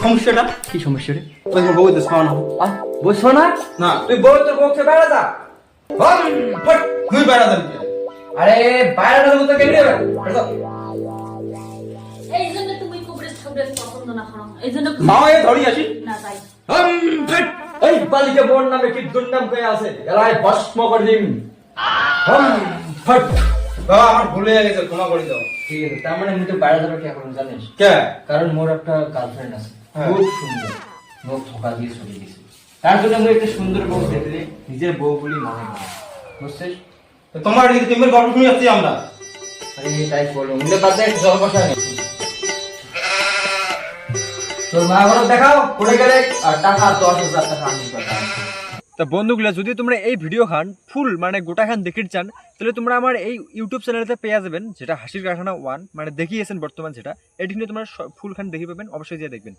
সমস্যাটা কি সমস্যা রে? বউ শোনা না বুঝছো না? না তুই বউ তোর বউকে বেড়া যা। তুই বেড়া দেন আরে বাইরে তো কেন যাবে? এই জন্য তুমি কুবরেজ ঠুবরেজ পছন্দ না করো, এই জন্য মা এ ধরি আসি না তাই এই বালিকা বোন নামে কি দুর্নাম কয়ে আছে, এলাই ভস্ম করে দিন। ফট। বাবা আমার ভুল হয়ে গেছে, ক্ষমা করে দাও। ঠিক আছে, তার মানে আমি তো বাইরে যাবে কি এখন জানিস? কে? কারণ মোর একটা গার্লফ্রেন্ড আছে, হ্যাঁ। খুব সুন্দর, মোক ধোকা দিয়ে চলে গেছে। তার জন্য আমি একটা সুন্দর বউ দেখলে নিজের বউ বলি মনে করি, বুঝছিস? তো তোমার দিকে প্রেমের গল্প শুনে আসছি আমরা। আরে তাই বলো, মিলে বাদে একটু জল বসা নেই। তোর মা ঘর দেখাও পড়ে গেলে, আর টাকা 10,000 টাকা আমি পাঠাবো। তা বন্ধুগুলা যদি তোমরা এই ভিডিও খান ফুল মানে গোটা খান দেখতে চান, তাহলে তোমরা আমার এই ইউটিউব চ্যানেলতে পেয়ে যাবেন, যেটা হাসির কারখানা 1 মানে দেখিয়েছেন বর্তমান, যেটা এটি নিয়ে তোমরা ফুল খান দেখে পাবেন, অবশ্যই যে দেখবেন।